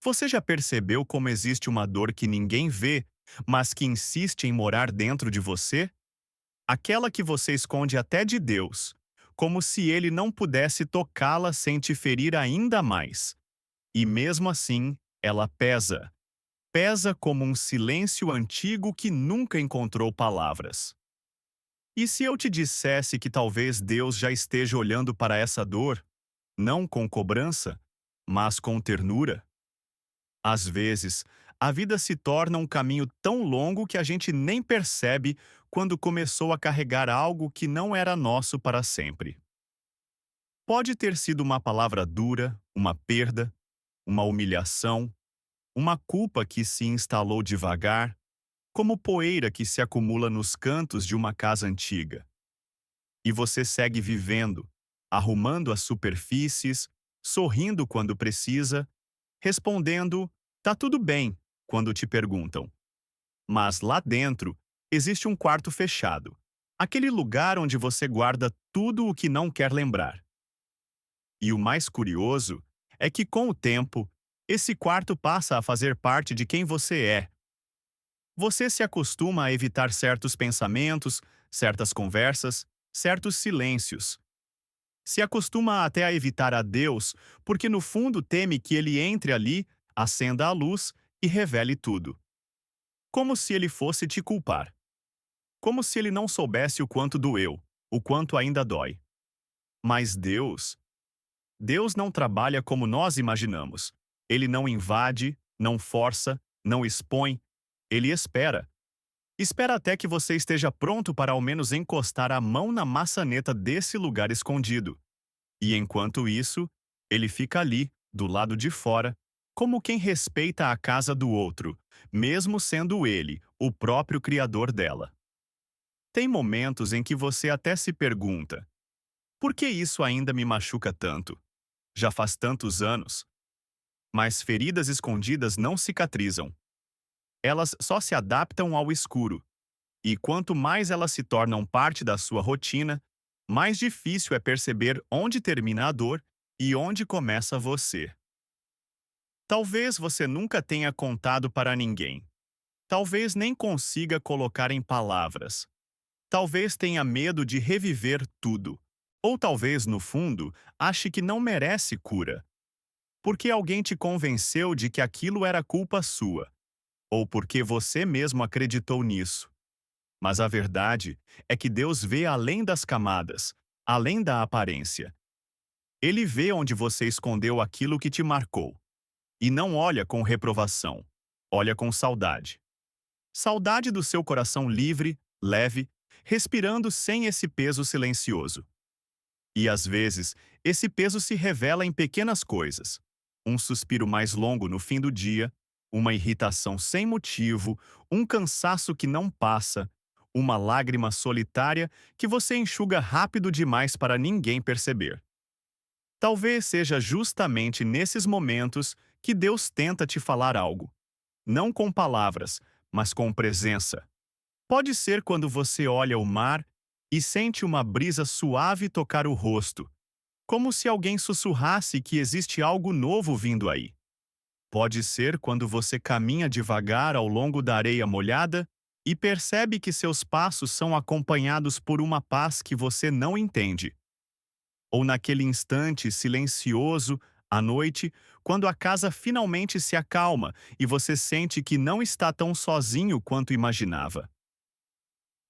Você já percebeu como existe uma dor que ninguém vê, mas que insiste em morar dentro de você? Aquela que você esconde até de Deus, como se ele não pudesse tocá-la sem te ferir ainda mais. E mesmo assim, ela pesa. Pesa como um silêncio antigo que nunca encontrou palavras. E se eu te dissesse que talvez Deus já esteja olhando para essa dor, não com cobrança, mas com ternura? Às vezes, a vida se torna um caminho tão longo que a gente nem percebe quando começou a carregar algo que não era nosso para sempre. Pode ter sido uma palavra dura, uma perda, uma humilhação, uma culpa que se instalou devagar, como poeira que se acumula nos cantos de uma casa antiga. E você segue vivendo, arrumando as superfícies, sorrindo quando precisa, respondendo, tá tudo bem, quando te perguntam. Mas lá dentro, existe um quarto fechado. Aquele lugar onde você guarda tudo o que não quer lembrar. E o mais curioso é que, com o tempo, esse quarto passa a fazer parte de quem você é. Você se acostuma a evitar certos pensamentos, certas conversas, certos silêncios. Se acostuma até a evitar a Deus, porque no fundo teme que ele entre ali, acenda a luz e revele tudo. Como se ele fosse te culpar. Como se ele não soubesse o quanto doeu, o quanto ainda dói. Mas Deus não trabalha como nós imaginamos. Ele não invade, não força, não expõe. Ele espera. Espera até que você esteja pronto para ao menos encostar a mão na maçaneta desse lugar escondido. E enquanto isso, ele fica ali, do lado de fora, como quem respeita a casa do outro, mesmo sendo ele o próprio criador dela. Tem momentos em que você até se pergunta: por que isso ainda me machuca tanto? Já faz tantos anos. Mas feridas escondidas não cicatrizam. Elas só se adaptam ao escuro. E quanto mais elas se tornam parte da sua rotina, mais difícil é perceber onde termina a dor e onde começa você. Talvez você nunca tenha contado para ninguém. Talvez nem consiga colocar em palavras. Talvez tenha medo de reviver tudo. Ou talvez, no fundo, ache que não merece cura. Porque alguém te convenceu de que aquilo era culpa sua. Ou porque você mesmo acreditou nisso. Mas a verdade é que Deus vê além das camadas, além da aparência. Ele vê onde você escondeu aquilo que te marcou. E não olha com reprovação. Olha com saudade. Saudade do seu coração livre, leve, respirando sem esse peso silencioso. E às vezes, esse peso se revela em pequenas coisas. Um suspiro mais longo no fim do dia, uma irritação sem motivo, um cansaço que não passa, uma lágrima solitária que você enxuga rápido demais para ninguém perceber. Talvez seja justamente nesses momentos que Deus tenta te falar algo. Não com palavras, mas com presença. Pode ser quando você olha o mar e sente uma brisa suave tocar o rosto, como se alguém sussurrasse que existe algo novo vindo aí. Pode ser quando você caminha devagar ao longo da areia molhada e percebe que seus passos são acompanhados por uma paz que você não entende. Ou naquele instante silencioso, à noite, quando a casa finalmente se acalma e você sente que não está tão sozinho quanto imaginava.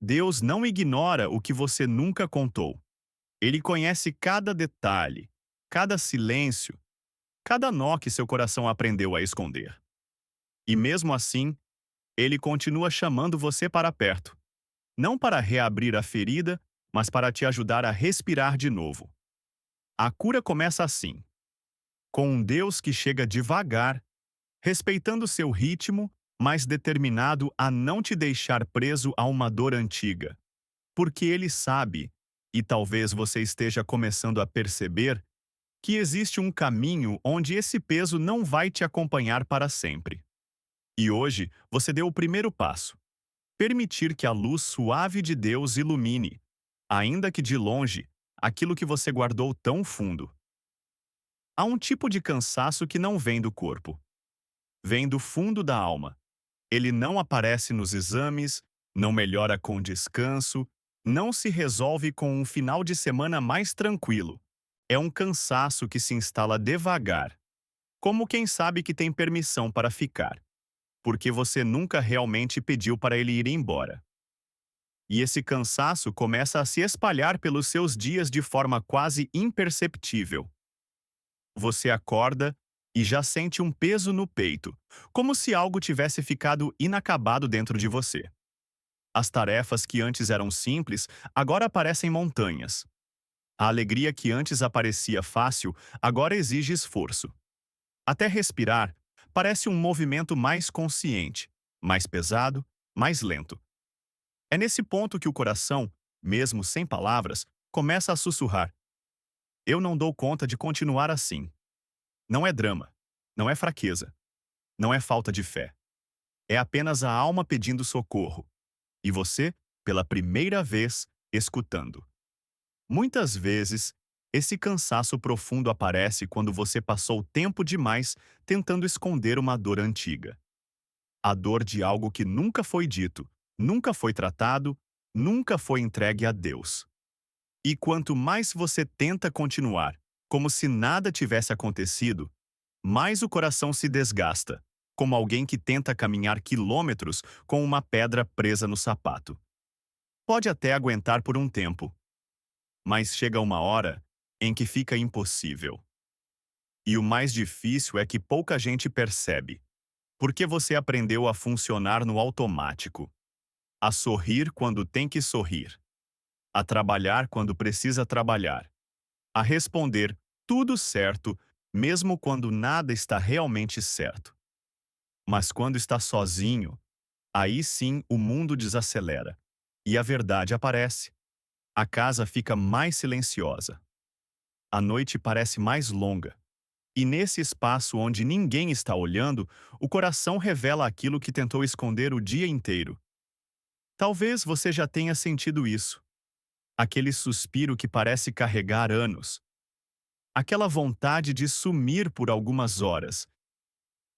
Deus não ignora o que você nunca contou. Ele conhece cada detalhe, cada silêncio, cada nó que seu coração aprendeu a esconder. E mesmo assim, ele continua chamando você para perto. Não para reabrir a ferida, mas para te ajudar a respirar de novo. A cura começa assim, com um Deus que chega devagar, respeitando seu ritmo, mas determinado a não te deixar preso a uma dor antiga. Porque ele sabe, e talvez você esteja começando a perceber, que existe um caminho onde esse peso não vai te acompanhar para sempre. E hoje você deu o primeiro passo. Permitir que a luz suave de Deus ilumine, ainda que de longe, aquilo que você guardou tão fundo. Há um tipo de cansaço que não vem do corpo. Vem do fundo da alma. Ele não aparece nos exames, não melhora com descanso, não se resolve com um final de semana mais tranquilo. É um cansaço que se instala devagar, como quem sabe que tem permissão para ficar, porque você nunca realmente pediu para ele ir embora. E esse cansaço começa a se espalhar pelos seus dias de forma quase imperceptível. Você acorda e já sente um peso no peito, como se algo tivesse ficado inacabado dentro de você. As tarefas que antes eram simples agora parecem montanhas. A alegria que antes aparecia fácil agora exige esforço. Até respirar parece um movimento mais consciente, mais pesado, mais lento. É nesse ponto que o coração, mesmo sem palavras, começa a sussurrar: eu não dou conta de continuar assim. Não é drama, não é fraqueza, não é falta de fé. É apenas a alma pedindo socorro. E você, pela primeira vez, escutando. Muitas vezes, esse cansaço profundo aparece quando você passou tempo demais tentando esconder uma dor antiga. A dor de algo que nunca foi dito, nunca foi tratado, nunca foi entregue a Deus. E quanto mais você tenta continuar, como se nada tivesse acontecido, mais o coração se desgasta, como alguém que tenta caminhar quilômetros com uma pedra presa no sapato. Pode até aguentar por um tempo, mas chega uma hora em que fica impossível. E o mais difícil é que pouca gente percebe, porque você aprendeu a funcionar no automático, a sorrir quando tem que sorrir, a trabalhar quando precisa trabalhar, a responder tudo certo, mesmo quando nada está realmente certo. Mas quando está sozinho, aí sim o mundo desacelera e a verdade aparece. A casa fica mais silenciosa. A noite parece mais longa. E nesse espaço onde ninguém está olhando, o coração revela aquilo que tentou esconder o dia inteiro. Talvez você já tenha sentido isso. Aquele suspiro que parece carregar anos. Aquela vontade de sumir por algumas horas.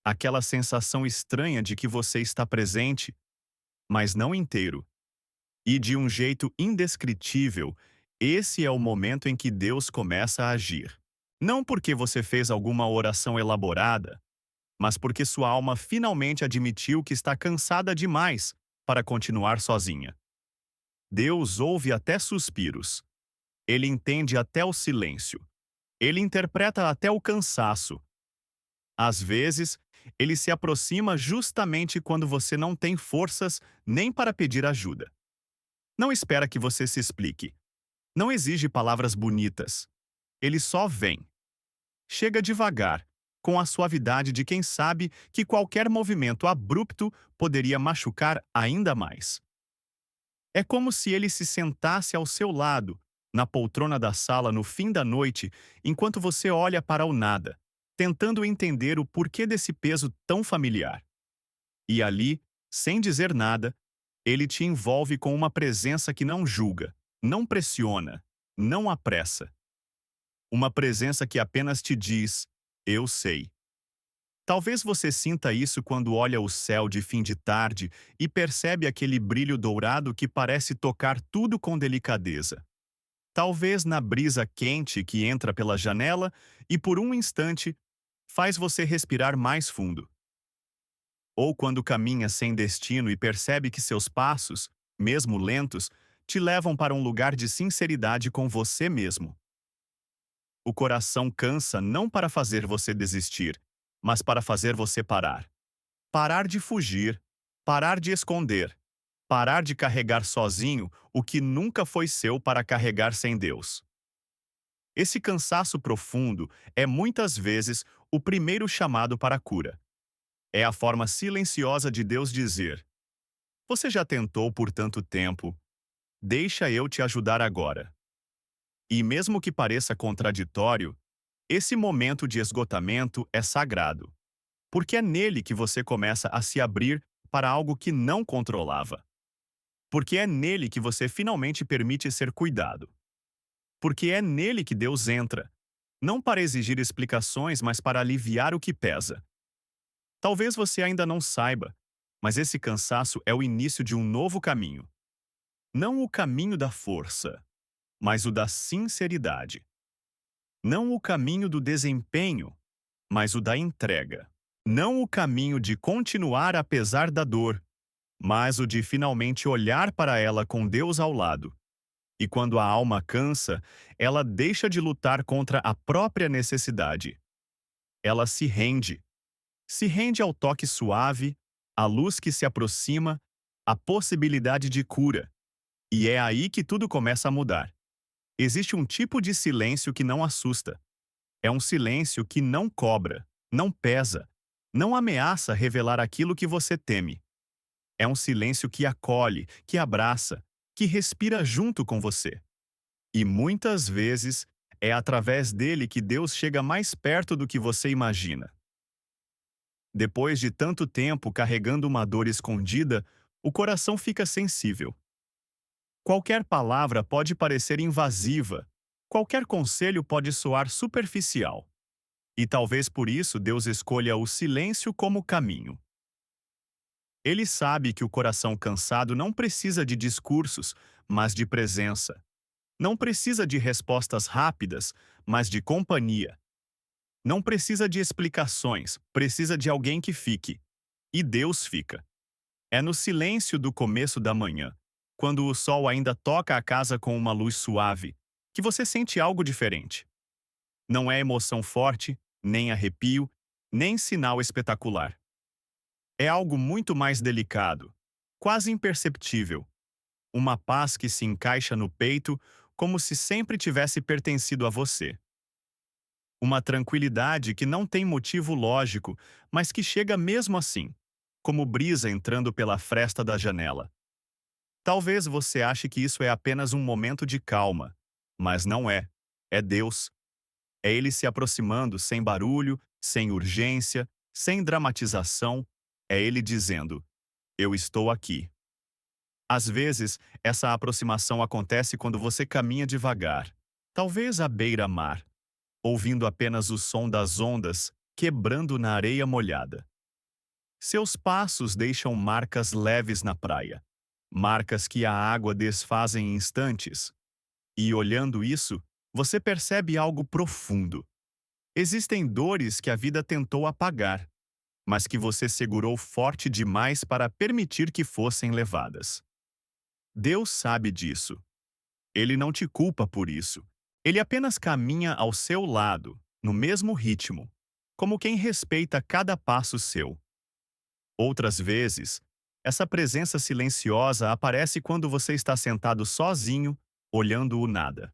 Aquela sensação estranha de que você está presente, mas não inteiro. E de um jeito indescritível, esse é o momento em que Deus começa a agir. Não porque você fez alguma oração elaborada, mas porque sua alma finalmente admitiu que está cansada demais para continuar sozinha. Deus ouve até suspiros. Ele entende até o silêncio. Ele interpreta até o cansaço. Às vezes, ele se aproxima justamente quando você não tem forças nem para pedir ajuda. Não espera que você se explique. Não exige palavras bonitas. Ele só vem. Chega devagar, com a suavidade de quem sabe que qualquer movimento abrupto poderia machucar ainda mais. É como se ele se sentasse ao seu lado, na poltrona da sala no fim da noite, enquanto você olha para o nada, tentando entender o porquê desse peso tão familiar. E ali, sem dizer nada, ele te envolve com uma presença que não julga, não pressiona, não apressa. Uma presença que apenas te diz: eu sei. Talvez você sinta isso quando olha o céu de fim de tarde e percebe aquele brilho dourado que parece tocar tudo com delicadeza. Talvez na brisa quente que entra pela janela e, por um instante, faz você respirar mais fundo. Ou quando caminha sem destino e percebe que seus passos, mesmo lentos, te levam para um lugar de sinceridade com você mesmo. O coração cansa não para fazer você desistir, mas para fazer você parar. Parar de fugir, parar de esconder, parar de carregar sozinho o que nunca foi seu para carregar sem Deus. Esse cansaço profundo é muitas vezes o primeiro chamado para a cura. É a forma silenciosa de Deus dizer: você já tentou por tanto tempo, deixa eu te ajudar agora. E mesmo que pareça contraditório, esse momento de esgotamento é sagrado, porque é nele que você começa a se abrir para algo que não controlava. Porque é nele que você finalmente permite ser cuidado. Porque é nele que Deus entra, não para exigir explicações, mas para aliviar o que pesa. Talvez você ainda não saiba, mas esse cansaço é o início de um novo caminho. Não o caminho da força, mas o da sinceridade. Não o caminho do desempenho, mas o da entrega. Não o caminho de continuar apesar da dor, mas o de finalmente olhar para ela com Deus ao lado. E quando a alma cansa, ela deixa de lutar contra a própria necessidade. Ela se rende ao toque suave, à luz que se aproxima, à possibilidade de cura. E é aí que tudo começa a mudar. Existe um tipo de silêncio que não assusta. É um silêncio que não cobra, não pesa, não ameaça revelar aquilo que você teme. É um silêncio que acolhe, que abraça, que respira junto com você. E muitas vezes é através dele que Deus chega mais perto do que você imagina. Depois de tanto tempo carregando uma dor escondida, o coração fica sensível. Qualquer palavra pode parecer invasiva, qualquer conselho pode soar superficial. E talvez por isso Deus escolha o silêncio como caminho. Ele sabe que o coração cansado não precisa de discursos, mas de presença. Não precisa de respostas rápidas, mas de companhia. Não precisa de explicações, precisa de alguém que fique. E Deus fica. É no silêncio do começo da manhã, quando o sol ainda toca a casa com uma luz suave, que você sente algo diferente. Não é emoção forte, nem arrepio, nem sinal espetacular. É algo muito mais delicado, quase imperceptível. Uma paz que se encaixa no peito como se sempre tivesse pertencido a você. Uma tranquilidade que não tem motivo lógico, mas que chega mesmo assim, como brisa entrando pela fresta da janela. Talvez você ache que isso é apenas um momento de calma, mas não é. É Deus. É Ele se aproximando sem barulho, sem urgência, sem dramatização. É Ele dizendo: Eu estou aqui. Às vezes, essa aproximação acontece quando você caminha devagar, talvez à beira-mar, ouvindo apenas o som das ondas quebrando na areia molhada. Seus passos deixam marcas leves na praia, marcas que a água desfaz em instantes. E olhando isso, você percebe algo profundo. Existem dores que a vida tentou apagar, mas que você segurou forte demais para permitir que fossem levadas. Deus sabe disso. Ele não te culpa por isso. Ele apenas caminha ao seu lado, no mesmo ritmo, como quem respeita cada passo seu. Outras vezes, essa presença silenciosa aparece quando você está sentado sozinho, olhando o nada.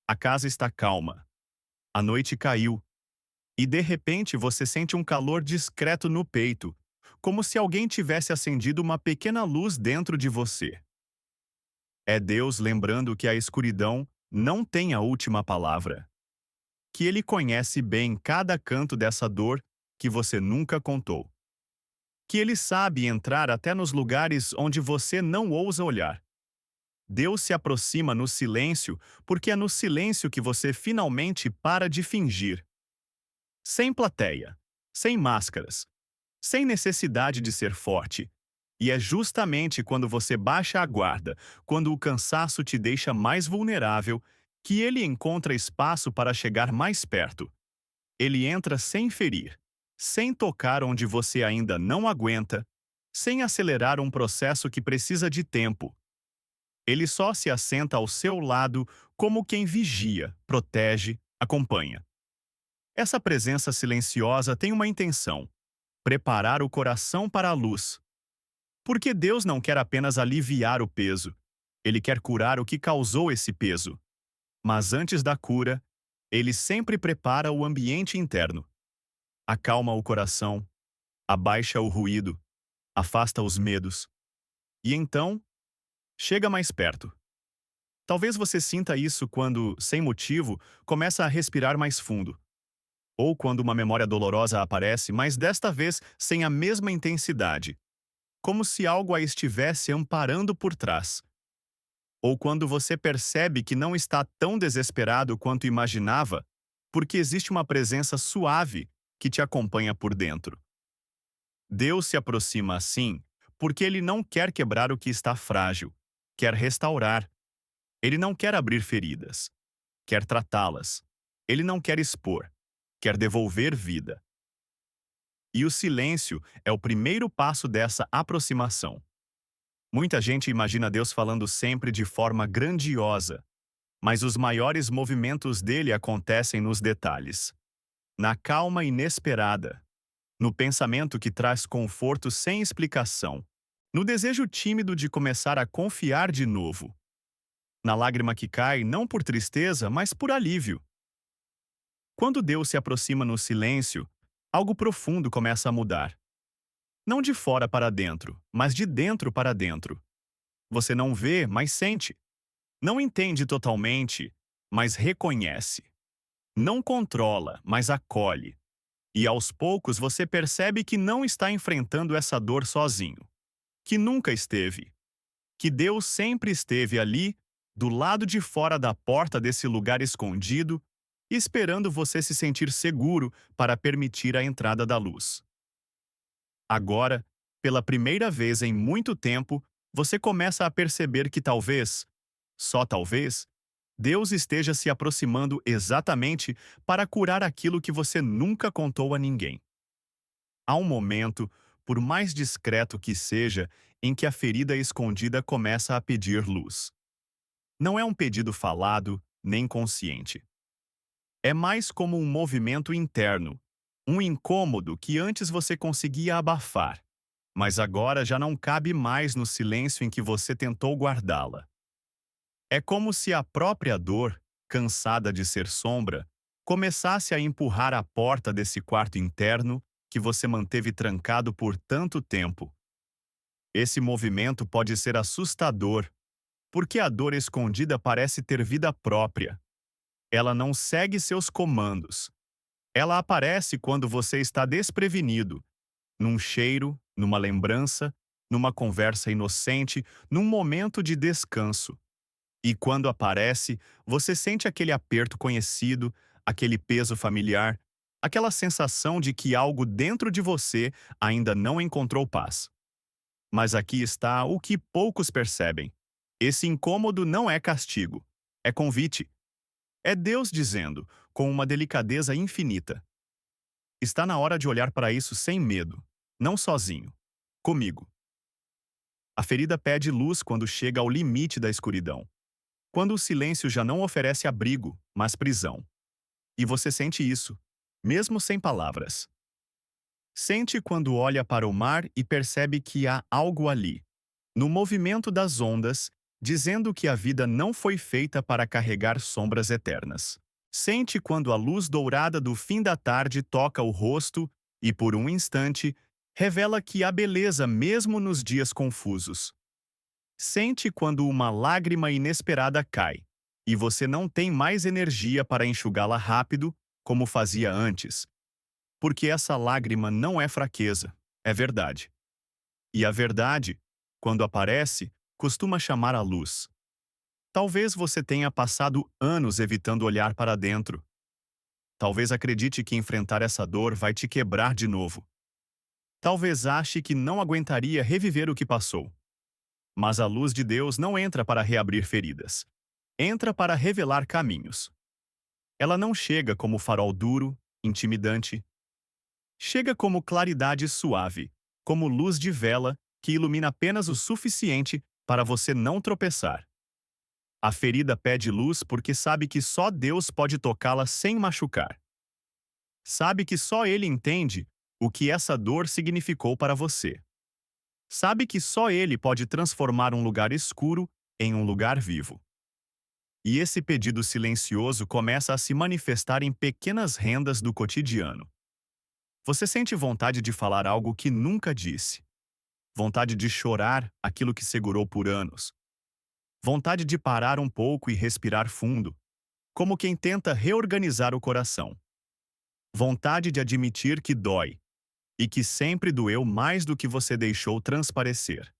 A casa está calma. A noite caiu. E de repente você sente um calor discreto no peito, como se alguém tivesse acendido uma pequena luz dentro de você. É Deus lembrando que a escuridão não tem a última palavra. Que Ele conhece bem cada canto dessa dor que você nunca contou. Que Ele sabe entrar até nos lugares onde você não ousa olhar. Deus se aproxima no silêncio porque é no silêncio que você finalmente para de fingir. Sem plateia, sem máscaras, sem necessidade de ser forte. E é justamente quando você baixa a guarda, quando o cansaço te deixa mais vulnerável, que ele encontra espaço para chegar mais perto. Ele entra sem ferir, sem tocar onde você ainda não aguenta, sem acelerar um processo que precisa de tempo. Ele só se assenta ao seu lado como quem vigia, protege, acompanha. Essa presença silenciosa tem uma intenção: preparar o coração para a luz. Porque Deus não quer apenas aliviar o peso, Ele quer curar o que causou esse peso. Mas antes da cura, Ele sempre prepara o ambiente interno. Acalma o coração, abaixa o ruído, afasta os medos. E então, chega mais perto. Talvez você sinta isso quando, sem motivo, começa a respirar mais fundo. Ou quando uma memória dolorosa aparece, mas desta vez sem a mesma intensidade, como se algo a estivesse amparando por trás. Ou quando você percebe que não está tão desesperado quanto imaginava, porque existe uma presença suave que te acompanha por dentro. Deus se aproxima assim porque ele não quer quebrar o que está frágil, quer restaurar. Ele não quer abrir feridas, quer tratá-las. Ele não quer expor, quer devolver vida. E o silêncio é o primeiro passo dessa aproximação. Muita gente imagina Deus falando sempre de forma grandiosa, mas os maiores movimentos dele acontecem nos detalhes, na calma inesperada, no pensamento que traz conforto sem explicação, no desejo tímido de começar a confiar de novo, na lágrima que cai não por tristeza, mas por alívio. Quando Deus se aproxima no silêncio, algo profundo começa a mudar. Não de fora para dentro, mas de dentro para dentro. Você não vê, mas sente. Não entende totalmente, mas reconhece. Não controla, mas acolhe. E aos poucos você percebe que não está enfrentando essa dor sozinho. Que nunca esteve. Que Deus sempre esteve ali, do lado de fora da porta desse lugar escondido, esperando você se sentir seguro para permitir a entrada da luz. Agora, pela primeira vez em muito tempo, você começa a perceber que talvez, só talvez, Deus esteja se aproximando exatamente para curar aquilo que você nunca contou a ninguém. Há um momento, por mais discreto que seja, em que a ferida escondida começa a pedir luz. Não é um pedido falado, nem consciente. É mais como um movimento interno, um incômodo que antes você conseguia abafar, mas agora já não cabe mais no silêncio em que você tentou guardá-la. É como se a própria dor, cansada de ser sombra, começasse a empurrar a porta desse quarto interno que você manteve trancado por tanto tempo. Esse movimento pode ser assustador, porque a dor escondida parece ter vida própria. Ela não segue seus comandos. Ela aparece quando você está desprevenido, num cheiro, numa lembrança, numa conversa inocente, num momento de descanso. E quando aparece, você sente aquele aperto conhecido, aquele peso familiar, aquela sensação de que algo dentro de você ainda não encontrou paz. Mas aqui está o que poucos percebem. Esse incômodo não é castigo, é convite. É Deus dizendo, com uma delicadeza infinita: está na hora de olhar para isso sem medo, não sozinho, comigo. A ferida pede luz quando chega ao limite da escuridão. Quando o silêncio já não oferece abrigo, mas prisão. E você sente isso, mesmo sem palavras. Sente quando olha para o mar e percebe que há algo ali, no movimento das ondas, dizendo que a vida não foi feita para carregar sombras eternas. Sente quando a luz dourada do fim da tarde toca o rosto e, por um instante, revela que há beleza mesmo nos dias confusos. Sente quando uma lágrima inesperada cai, e você não tem mais energia para enxugá-la rápido, como fazia antes. Porque essa lágrima não é fraqueza, é verdade. E a verdade, quando aparece, costuma chamar a luz. Talvez você tenha passado anos evitando olhar para dentro. Talvez acredite que enfrentar essa dor vai te quebrar de novo. Talvez ache que não aguentaria reviver o que passou. Mas a luz de Deus não entra para reabrir feridas. Entra para revelar caminhos. Ela não chega como farol duro, intimidante. Chega como claridade suave, como luz de vela que ilumina apenas o suficiente para você não tropeçar. A ferida pede luz porque sabe que só Deus pode tocá-la sem machucar. Sabe que só Ele entende o que essa dor significou para você. Sabe que só Ele pode transformar um lugar escuro em um lugar vivo. E esse pedido silencioso começa a se manifestar em pequenas rendas do cotidiano. Você sente vontade de falar algo que nunca disse. Vontade de chorar aquilo que segurou por anos. Vontade de parar um pouco e respirar fundo, como quem tenta reorganizar o coração. Vontade de admitir que dói, e que sempre doeu mais do que você deixou transparecer.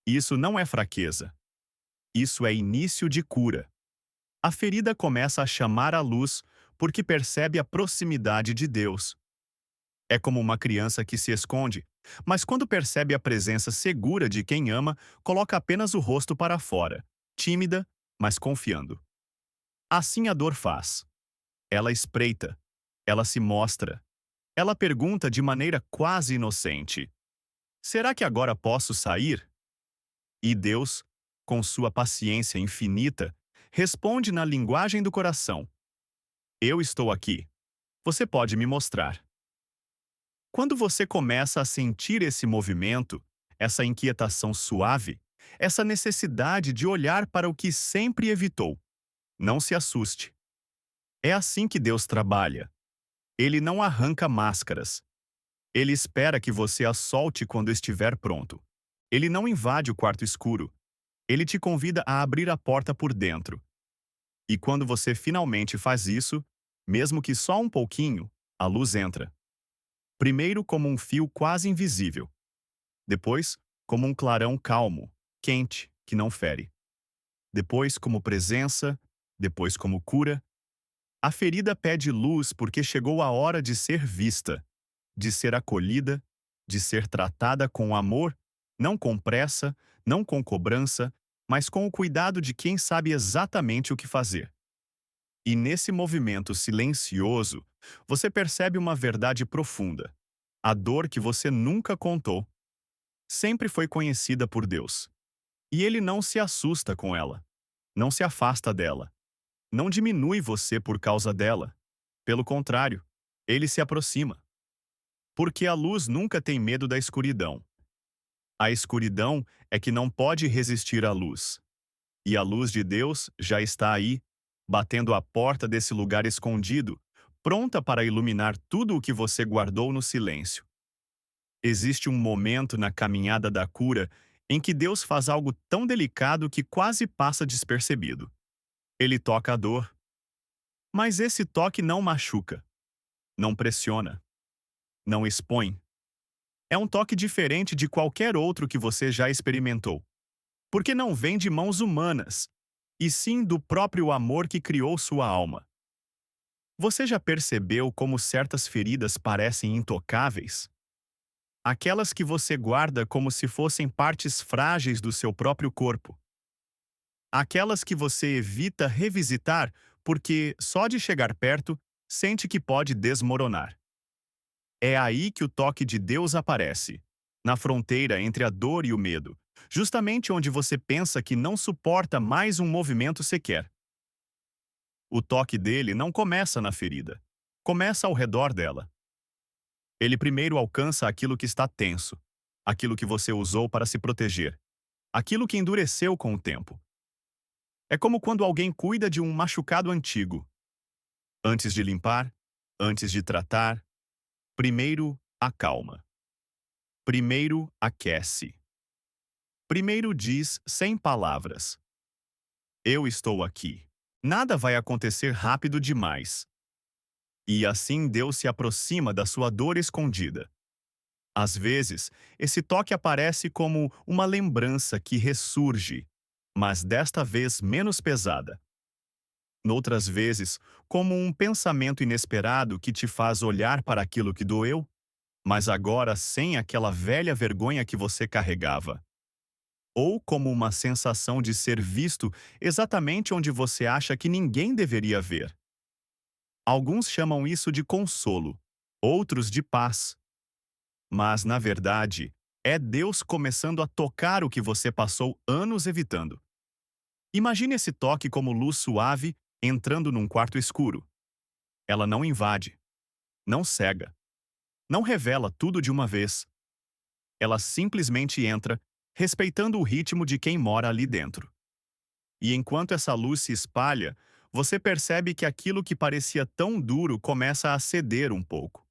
Isso não é fraqueza. Isso é início de cura. A ferida começa a chamar à luz porque percebe a proximidade de Deus. É como uma criança que se esconde Mas quando percebe a presença segura de quem ama, coloca apenas o rosto para fora, tímida, mas confiando. Assim a dor faz. Ela espreita, ela se mostra, ela pergunta de maneira quase inocente: será que agora posso sair? E Deus, com sua paciência infinita, responde na linguagem do coração: eu estou aqui. Você pode me mostrar. Quando você começa a sentir esse movimento, essa inquietação suave, essa necessidade de olhar para o que sempre evitou, não se assuste. É assim que Deus trabalha. Ele não arranca máscaras. Ele espera que você a solte quando estiver pronto. Ele não invade o quarto escuro. Ele te convida a abrir a porta por dentro. E quando você finalmente faz isso, mesmo que só um pouquinho, a luz entra. Primeiro como um fio quase invisível. Depois, como um clarão calmo, quente, que não fere. Depois, como presença. Depois, como cura. A ferida pede luz porque chegou a hora de ser vista, de ser acolhida, de ser tratada com amor, não com pressa, não com cobrança, mas com o cuidado de quem sabe exatamente o que fazer. E nesse movimento silencioso, você percebe uma verdade profunda. A dor que você nunca contou sempre foi conhecida por Deus. E ele não se assusta com ela, não se afasta dela, não diminui você por causa dela. Pelo contrário, ele se aproxima. Porque a luz nunca tem medo da escuridão. A escuridão é que não pode resistir à luz. E a luz de Deus já está aí, batendo a porta desse lugar escondido, pronta para iluminar tudo o que você guardou no silêncio. Existe um momento na caminhada da cura em que Deus faz algo tão delicado que quase passa despercebido. Ele toca a dor. Mas esse toque não machuca, não pressiona, não expõe. É um toque diferente de qualquer outro que você já experimentou. Porque não vem de mãos humanas, e sim do próprio amor que criou sua alma. Você já percebeu como certas feridas parecem intocáveis? Aquelas que você guarda como se fossem partes frágeis do seu próprio corpo. Aquelas que você evita revisitar porque, só de chegar perto, sente que pode desmoronar. É aí que o toque de Deus aparece, na fronteira entre a dor e o medo, justamente onde você pensa que não suporta mais um movimento sequer. O toque dele não começa na ferida, começa ao redor dela. Ele primeiro alcança aquilo que está tenso, aquilo que você usou para se proteger, aquilo que endureceu com o tempo. É como quando alguém cuida de um machucado antigo. Antes de limpar, antes de tratar, primeiro acalma. Primeiro aquece. Primeiro diz sem palavras: eu estou aqui. Nada vai acontecer rápido demais. E assim Deus se aproxima da sua dor escondida. Às vezes, esse toque aparece como uma lembrança que ressurge, mas desta vez menos pesada. Noutras vezes, como um pensamento inesperado que te faz olhar para aquilo que doeu, mas agora sem aquela velha vergonha que você carregava. Ou como uma sensação de ser visto exatamente onde você acha que ninguém deveria ver. Alguns chamam isso de consolo, outros de paz. Mas, na verdade, é Deus começando a tocar o que você passou anos evitando. Imagine esse toque como luz suave entrando num quarto escuro. Ela não invade, não cega, não revela tudo de uma vez. Ela simplesmente entra, respeitando o ritmo de quem mora ali dentro. E enquanto essa luz se espalha, você percebe que aquilo que parecia tão duro começa a ceder um pouco.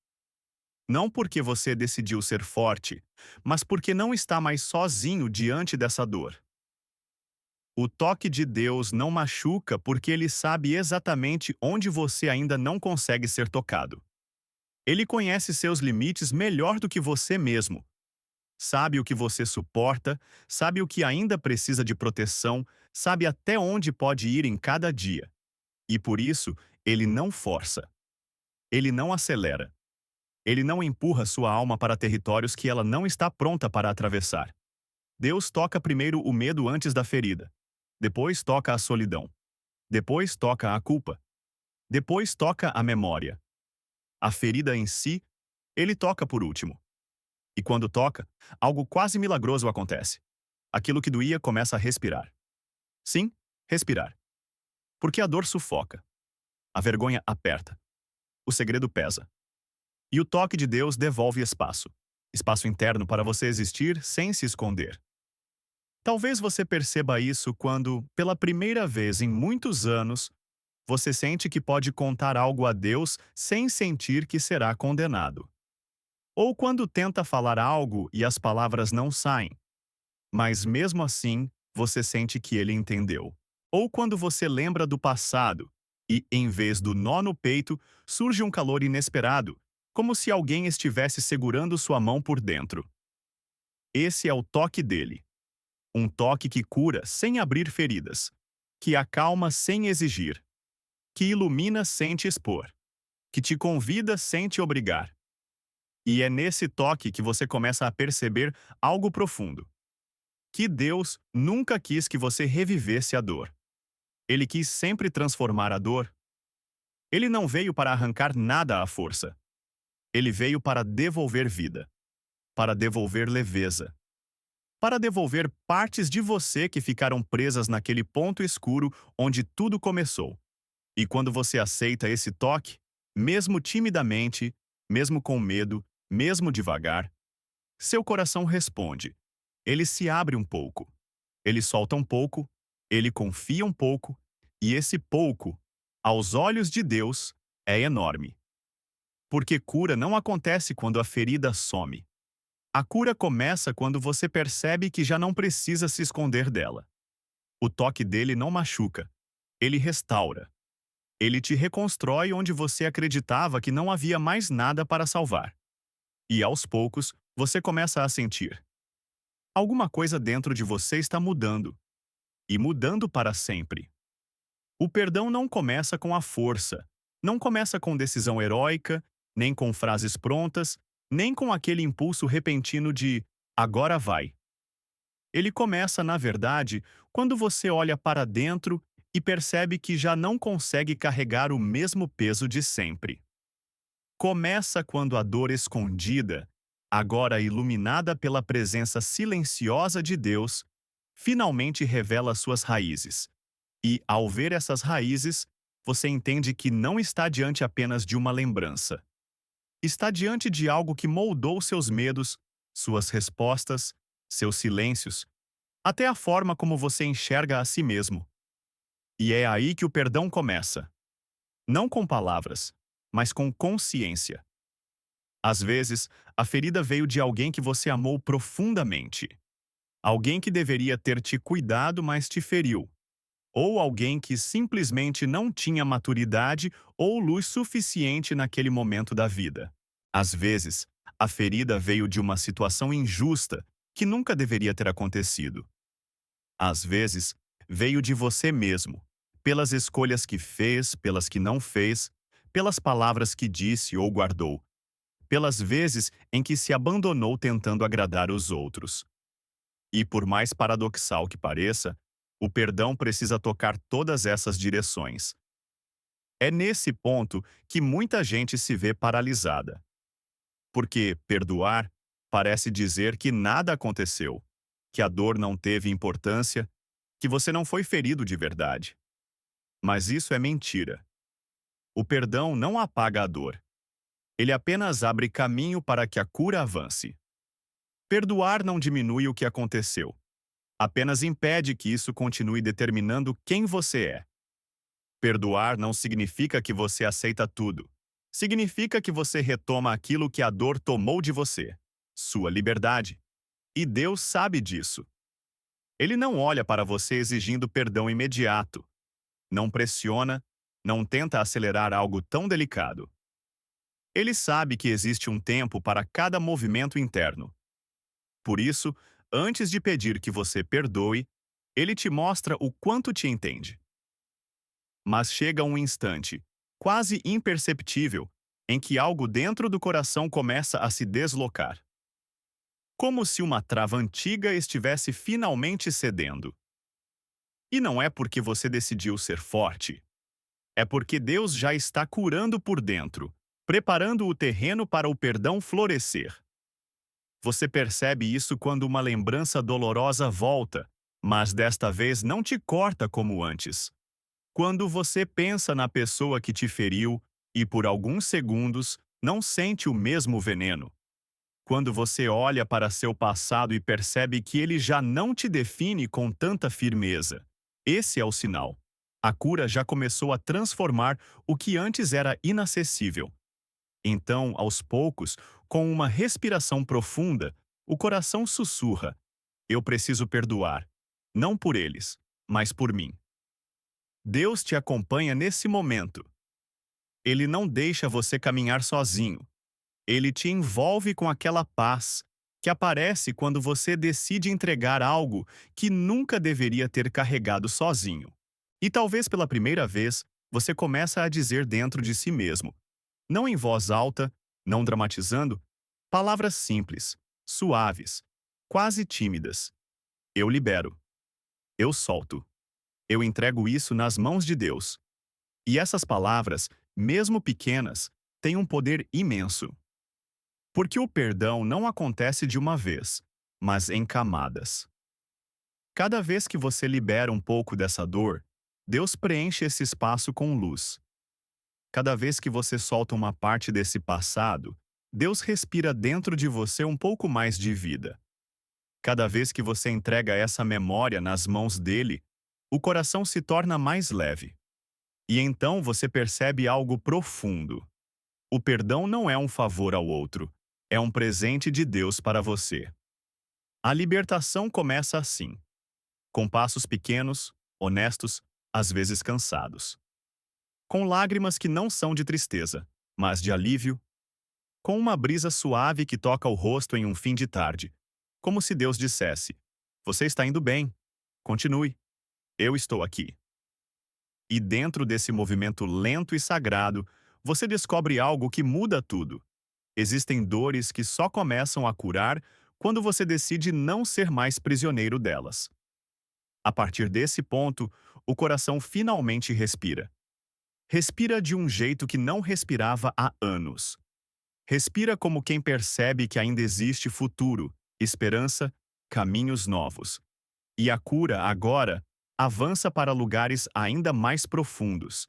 Não porque você decidiu ser forte, mas porque não está mais sozinho diante dessa dor. O toque de Deus não machuca porque ele sabe exatamente onde você ainda não consegue ser tocado. Ele conhece seus limites melhor do que você mesmo. Sabe o que você suporta, sabe o que ainda precisa de proteção, sabe até onde pode ir em cada dia. E por isso, ele não força. Ele não acelera. Ele não empurra sua alma para territórios que ela não está pronta para atravessar. Deus toca primeiro o medo antes da ferida. Depois toca a solidão. Depois toca a culpa. Depois toca a memória. A ferida em si, ele toca por último. E quando toca, algo quase milagroso acontece. Aquilo que doía começa a respirar. Sim, respirar. Porque a dor sufoca. A vergonha aperta. O segredo pesa. E o toque de Deus devolve espaço. Espaço interno para você existir sem se esconder. Talvez você perceba isso quando, pela primeira vez em muitos anos, você sente que pode contar algo a Deus sem sentir que será condenado. Ou quando tenta falar algo e as palavras não saem, mas mesmo assim você sente que ele entendeu. Ou quando você lembra do passado e, em vez do nó no peito, surge um calor inesperado, como se alguém estivesse segurando sua mão por dentro. Esse é o toque dele. Um toque que cura sem abrir feridas, que acalma sem exigir, que ilumina sem te expor, que te convida sem te obrigar. E é nesse toque que você começa a perceber algo profundo. Que Deus nunca quis que você revivesse a dor. Ele quis sempre transformar a dor. Ele não veio para arrancar nada à força. Ele veio para devolver vida, para devolver leveza, para devolver partes de você que ficaram presas naquele ponto escuro onde tudo começou. E quando você aceita esse toque, mesmo timidamente, mesmo com medo, mesmo devagar, seu coração responde. Ele se abre um pouco. Ele solta um pouco, ele confia um pouco, e esse pouco, aos olhos de Deus, é enorme. Porque cura não acontece quando a ferida some. A cura começa quando você percebe que já não precisa se esconder dela. O toque dele não machuca. Ele restaura. Ele te reconstrói onde você acreditava que não havia mais nada para salvar. E aos poucos, você começa a sentir. Alguma coisa dentro de você está mudando. E mudando para sempre. O perdão não começa com a força, não começa com decisão heróica, nem com frases prontas, nem com aquele impulso repentino de agora vai. Ele começa, na verdade, quando você olha para dentro e percebe que já não consegue carregar o mesmo peso de sempre. Começa quando a dor escondida, agora iluminada pela presença silenciosa de Deus, finalmente revela suas raízes. E, ao ver essas raízes, você entende que não está diante apenas de uma lembrança. Está diante de algo que moldou seus medos, suas respostas, seus silêncios, até a forma como você enxerga a si mesmo. E é aí que o perdão começa. Não com palavras, mas com consciência. Às vezes, a ferida veio de alguém que você amou profundamente. Alguém que deveria ter te cuidado, mas te feriu. Ou alguém que simplesmente não tinha maturidade ou luz suficiente naquele momento da vida. Às vezes, a ferida veio de uma situação injusta que nunca deveria ter acontecido. Às vezes, veio de você mesmo, pelas escolhas que fez, pelas que não fez, pelas palavras que disse ou guardou, pelas vezes em que se abandonou tentando agradar os outros. E por mais paradoxal que pareça, o perdão precisa tocar todas essas direções. É nesse ponto que muita gente se vê paralisada. Porque perdoar parece dizer que nada aconteceu, que a dor não teve importância, que você não foi ferido de verdade. Mas isso é mentira. O perdão não apaga a dor. Ele apenas abre caminho para que a cura avance. Perdoar não diminui o que aconteceu. Apenas impede que isso continue determinando quem você é. Perdoar não significa que você aceita tudo. Significa que você retoma aquilo que a dor tomou de você, sua liberdade. E Deus sabe disso. Ele não olha para você exigindo perdão imediato. Não pressiona, não tenta acelerar algo tão delicado. Ele sabe que existe um tempo para cada movimento interno. Por isso, antes de pedir que você perdoe, ele te mostra o quanto te entende. Mas chega um instante, quase imperceptível, em que algo dentro do coração começa a se deslocar. Como se uma trava antiga estivesse finalmente cedendo. E não é porque você decidiu ser forte. É porque Deus já está curando por dentro, preparando o terreno para o perdão florescer. Você percebe isso quando uma lembrança dolorosa volta, mas desta vez não te corta como antes. Quando você pensa na pessoa que te feriu e por alguns segundos não sente o mesmo veneno. Quando você olha para seu passado e percebe que ele já não te define com tanta firmeza. Esse é o sinal. A cura já começou a transformar o que antes era inacessível. Então, aos poucos, com uma respiração profunda, o coração sussurra: eu preciso perdoar, não por eles, mas por mim. Deus te acompanha nesse momento. Ele não deixa você caminhar sozinho. Ele te envolve com aquela paz que aparece quando você decide entregar algo que nunca deveria ter carregado sozinho. E talvez pela primeira vez, você começa a dizer dentro de si mesmo, não em voz alta, não dramatizando, palavras simples, suaves, quase tímidas. Eu libero. Eu solto. Eu entrego isso nas mãos de Deus. E essas palavras, mesmo pequenas, têm um poder imenso. Porque o perdão não acontece de uma vez, mas em camadas. Cada vez que você libera um pouco dessa dor, Deus preenche esse espaço com luz. Cada vez que você solta uma parte desse passado, Deus respira dentro de você um pouco mais de vida. Cada vez que você entrega essa memória nas mãos dele, o coração se torna mais leve. E então você percebe algo profundo. O perdão não é um favor ao outro, é um presente de Deus para você. A libertação começa assim, com passos pequenos, honestos, às vezes cansados. Com lágrimas que não são de tristeza, mas de alívio, com uma brisa suave que toca o rosto em um fim de tarde, como se Deus dissesse: você está indo bem, continue, eu estou aqui. E dentro desse movimento lento e sagrado, você descobre algo que muda tudo. Existem dores que só começam a curar quando você decide não ser mais prisioneiro delas. A partir desse ponto, o coração finalmente respira. Respira de um jeito que não respirava há anos. Respira como quem percebe que ainda existe futuro, esperança, caminhos novos. E a cura, agora, avança para lugares ainda mais profundos.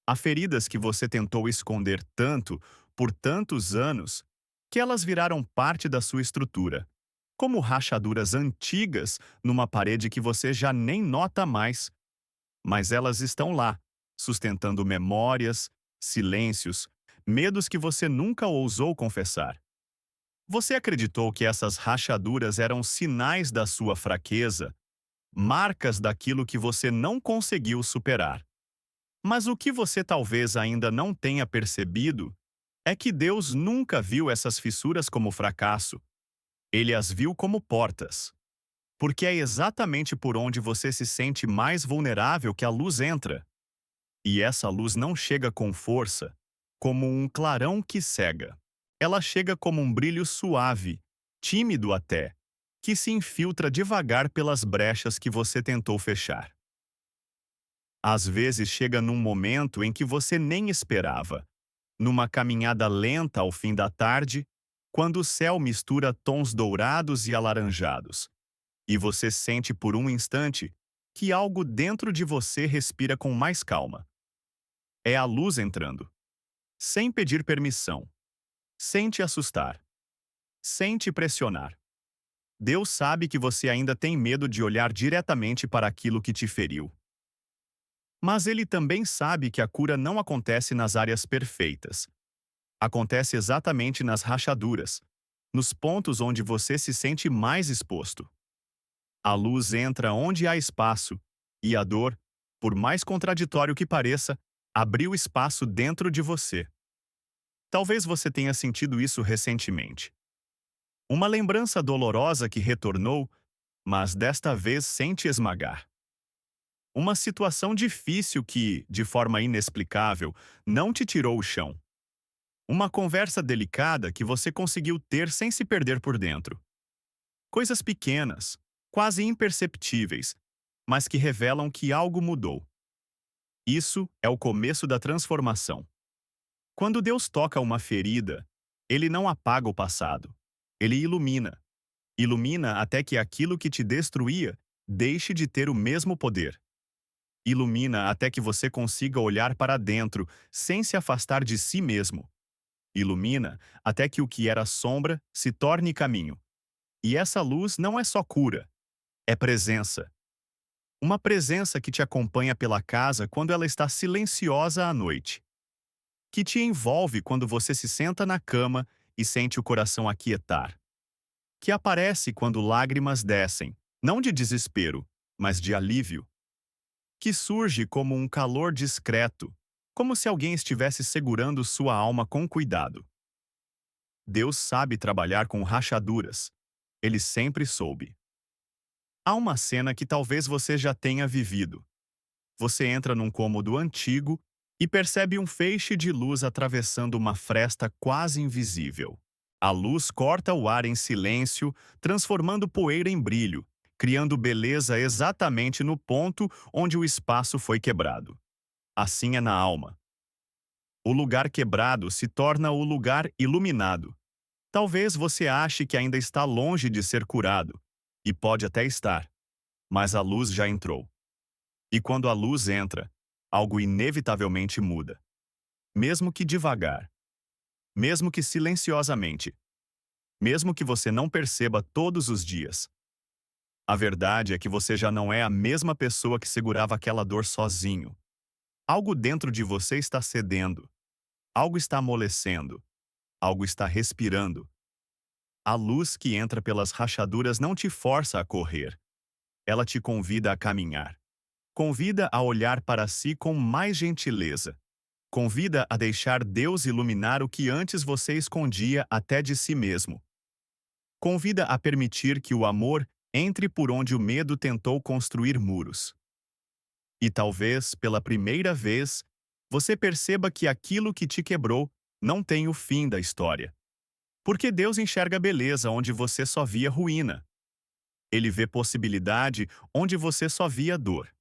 Há feridas que você tentou esconder tanto, por tantos anos, que elas viraram parte da sua estrutura, como rachaduras antigas numa parede que você já nem nota mais. Mas elas estão lá, sustentando memórias, silêncios, medos que você nunca ousou confessar. Você acreditou que essas rachaduras eram sinais da sua fraqueza, marcas daquilo que você não conseguiu superar. Mas o que você talvez ainda não tenha percebido é que Deus nunca viu essas fissuras como fracasso. Ele as viu como portas. Porque é exatamente por onde você se sente mais vulnerável que a luz entra. E essa luz não chega com força, como um clarão que cega. Ela chega como um brilho suave, tímido até, que se infiltra devagar pelas brechas que você tentou fechar. Às vezes chega num momento em que você nem esperava, numa caminhada lenta ao fim da tarde, quando o céu mistura tons dourados e alaranjados, e você sente por um instante que algo dentro de você respira com mais calma. É a luz entrando, sem pedir permissão, sem te assustar, sem te pressionar. Deus sabe que você ainda tem medo de olhar diretamente para aquilo que te feriu. Mas Ele também sabe que a cura não acontece nas áreas perfeitas. Acontece exatamente nas rachaduras, nos pontos onde você se sente mais exposto. A luz entra onde há espaço, e a dor, por mais contraditório que pareça, abriu espaço dentro de você. Talvez você tenha sentido isso recentemente. Uma lembrança dolorosa que retornou, mas desta vez sem te esmagar. Uma situação difícil que, de forma inexplicável, não te tirou o chão. Uma conversa delicada que você conseguiu ter sem se perder por dentro. Coisas pequenas, quase imperceptíveis, mas que revelam que algo mudou. Isso é o começo da transformação. Quando Deus toca uma ferida, ele não apaga o passado. Ele ilumina. Ilumina até que aquilo que te destruía deixe de ter o mesmo poder. Ilumina até que você consiga olhar para dentro sem se afastar de si mesmo. Ilumina até que o que era sombra se torne caminho. E essa luz não é só cura, é presença. Uma presença que te acompanha pela casa quando ela está silenciosa à noite. Que te envolve quando você se senta na cama e sente o coração aquietar. Que aparece quando lágrimas descem, não de desespero, mas de alívio. Que surge como um calor discreto, como se alguém estivesse segurando sua alma com cuidado. Deus sabe trabalhar com rachaduras. Ele sempre soube. Há uma cena que talvez você já tenha vivido. Você entra num cômodo antigo e percebe um feixe de luz atravessando uma fresta quase invisível. A luz corta o ar em silêncio, transformando poeira em brilho, criando beleza exatamente no ponto onde o espaço foi quebrado. Assim é na alma. O lugar quebrado se torna o lugar iluminado. Talvez você ache que ainda está longe de ser curado, e pode até estar, mas a luz já entrou. E quando a luz entra, algo inevitavelmente muda. Mesmo que devagar, mesmo que silenciosamente, mesmo que você não perceba todos os dias. A verdade é que você já não é a mesma pessoa que segurava aquela dor sozinho. Algo dentro de você está cedendo, algo está amolecendo, algo está respirando. A luz que entra pelas rachaduras não te força a correr. Ela te convida a caminhar. Convida a olhar para si com mais gentileza. Convida a deixar Deus iluminar o que antes você escondia até de si mesmo. Convida a permitir que o amor entre por onde o medo tentou construir muros. E talvez, pela primeira vez, você perceba que aquilo que te quebrou não tem o fim da história. Porque Deus enxerga beleza onde você só via ruína. Ele vê possibilidade onde você só via dor.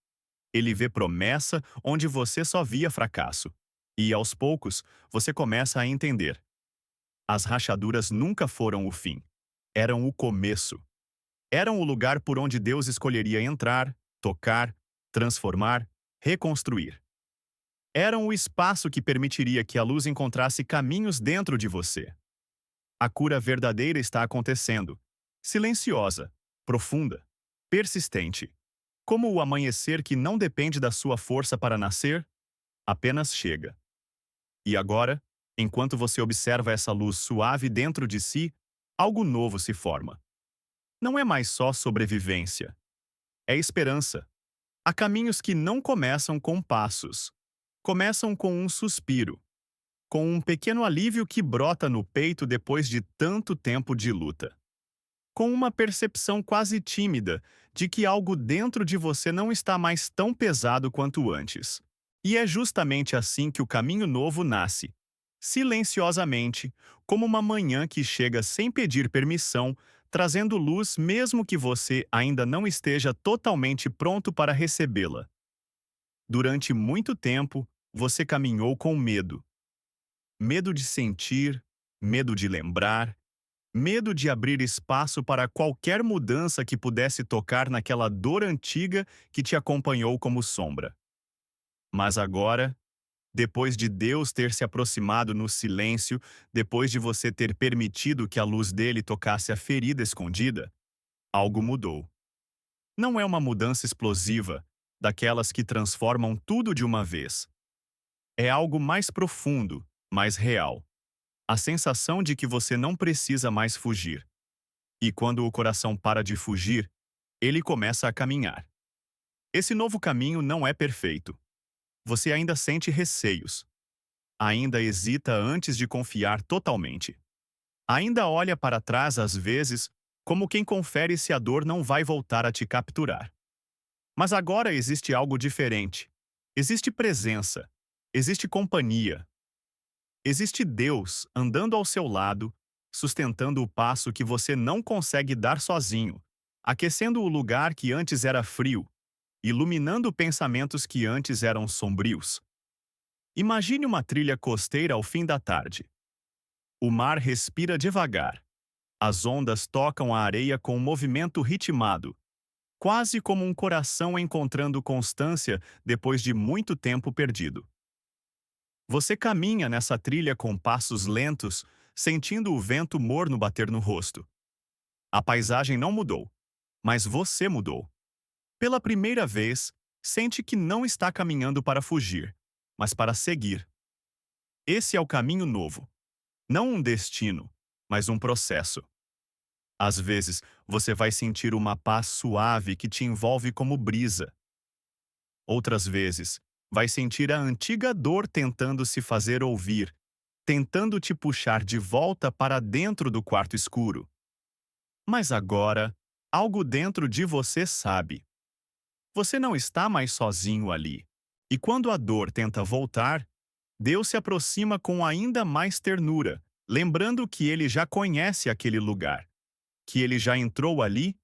Ele vê promessa onde você só via fracasso. E, aos poucos, você começa a entender. As rachaduras nunca foram o fim. Eram o começo. Eram o lugar por onde Deus escolheria entrar, tocar, transformar, reconstruir. Eram o espaço que permitiria que a luz encontrasse caminhos dentro de você. A cura verdadeira está acontecendo. Silenciosa, profunda, persistente. Como o amanhecer que não depende da sua força para nascer, apenas chega. E agora, enquanto você observa essa luz suave dentro de si, algo novo se forma. Não é mais só sobrevivência. É esperança. Há caminhos que não começam com passos. Começam com um suspiro. Com um pequeno alívio que brota no peito depois de tanto tempo de luta. Com uma percepção quase tímida de que algo dentro de você não está mais tão pesado quanto antes. E é justamente assim que o caminho novo nasce. Silenciosamente, como uma manhã que chega sem pedir permissão, trazendo luz mesmo que você ainda não esteja totalmente pronto para recebê-la. Durante muito tempo, você caminhou com medo. Medo de sentir, medo de lembrar, medo de abrir espaço para qualquer mudança que pudesse tocar naquela dor antiga que te acompanhou como sombra. Mas agora, depois de Deus ter se aproximado no silêncio, depois de você ter permitido que a luz dele tocasse a ferida escondida, algo mudou. Não é uma mudança explosiva, daquelas que transformam tudo de uma vez. É algo mais profundo, mais real. A sensação de que você não precisa mais fugir. E quando o coração para de fugir, ele começa a caminhar. Esse novo caminho não é perfeito. Você ainda sente receios. Ainda hesita antes de confiar totalmente. Ainda olha para trás às vezes, como quem confere se a dor não vai voltar a te capturar. Mas agora existe algo diferente. Existe presença. Existe companhia. Existe Deus andando ao seu lado, sustentando o passo que você não consegue dar sozinho, aquecendo o lugar que antes era frio, iluminando pensamentos que antes eram sombrios. Imagine uma trilha costeira ao fim da tarde. O mar respira devagar. As ondas tocam a areia com um movimento ritmado, quase como um coração encontrando constância depois de muito tempo perdido. Você caminha nessa trilha com passos lentos, sentindo o vento morno bater no rosto. A paisagem não mudou, mas você mudou. Pela primeira vez, sente que não está caminhando para fugir, mas para seguir. Esse é o caminho novo. Não um destino, mas um processo. Às vezes, você vai sentir uma paz suave que te envolve como brisa. Outras vezes, vai sentir a antiga dor tentando se fazer ouvir, tentando te puxar de volta para dentro do quarto escuro. Mas agora, algo dentro de você sabe. Você não está mais sozinho ali. E quando a dor tenta voltar, Deus se aproxima com ainda mais ternura, lembrando que ele já conhece aquele lugar, que ele já entrou ali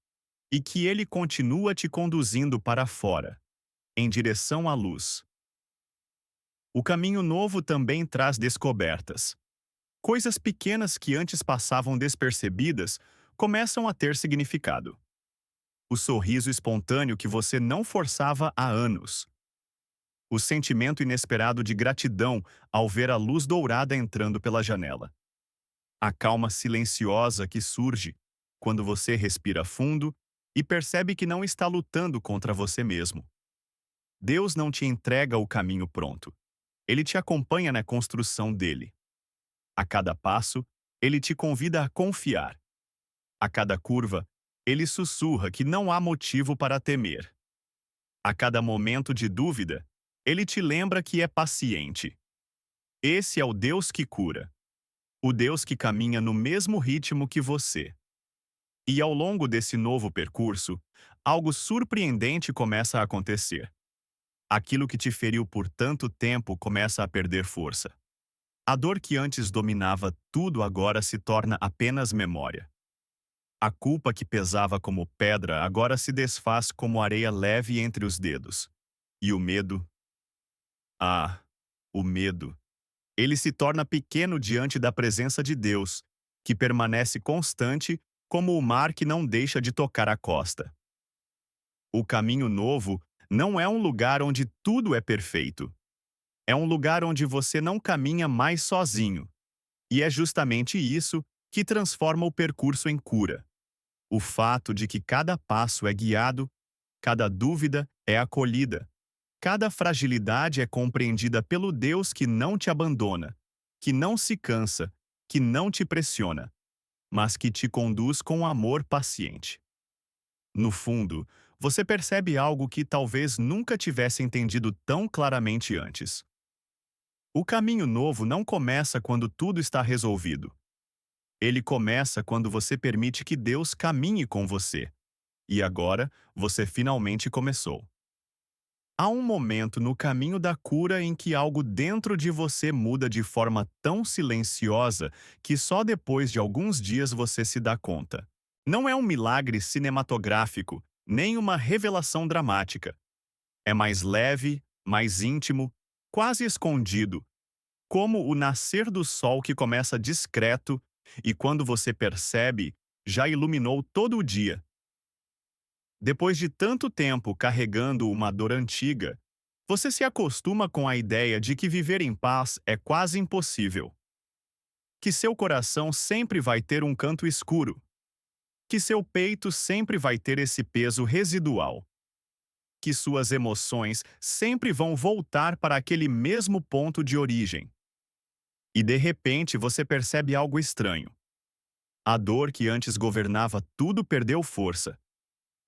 e que ele continua te conduzindo para fora, em direção à luz. O caminho novo também traz descobertas. Coisas pequenas que antes passavam despercebidas começam a ter significado. O sorriso espontâneo que você não forçava há anos. O sentimento inesperado de gratidão ao ver a luz dourada entrando pela janela. A calma silenciosa que surge quando você respira fundo e percebe que não está lutando contra você mesmo. Deus não te entrega o caminho pronto. Ele te acompanha na construção dele. A cada passo, ele te convida a confiar. A cada curva, ele sussurra que não há motivo para temer. A cada momento de dúvida, ele te lembra que é paciente. Esse é o Deus que cura. O Deus que caminha no mesmo ritmo que você. E ao longo desse novo percurso, algo surpreendente começa a acontecer. Aquilo que te feriu por tanto tempo começa a perder força. A dor que antes dominava tudo agora se torna apenas memória. A culpa que pesava como pedra agora se desfaz como areia leve entre os dedos. E o medo? Ah, o medo. Ele se torna pequeno diante da presença de Deus, que permanece constante como o mar que não deixa de tocar a costa. O caminho novo não é um lugar onde tudo é perfeito. É um lugar onde você não caminha mais sozinho. E é justamente isso que transforma o percurso em cura. O fato de que cada passo é guiado, cada dúvida é acolhida, cada fragilidade é compreendida pelo Deus que não te abandona, que não se cansa, que não te pressiona, mas que te conduz com amor paciente. No fundo, você percebe algo que talvez nunca tivesse entendido tão claramente antes. O caminho novo não começa quando tudo está resolvido. Ele começa quando você permite que Deus caminhe com você. E agora, você finalmente começou. Há um momento no caminho da cura em que algo dentro de você muda de forma tão silenciosa que só depois de alguns dias você se dá conta. Não é um milagre cinematográfico, nem uma revelação dramática. É mais leve, mais íntimo, quase escondido, como o nascer do sol que começa discreto e, quando você percebe, já iluminou todo o dia. Depois de tanto tempo carregando uma dor antiga, você se acostuma com a ideia de que viver em paz é quase impossível. Que seu coração sempre vai ter um canto escuro. Que seu peito sempre vai ter esse peso residual. Que suas emoções sempre vão voltar para aquele mesmo ponto de origem. E de repente você percebe algo estranho. A dor que antes governava tudo perdeu força.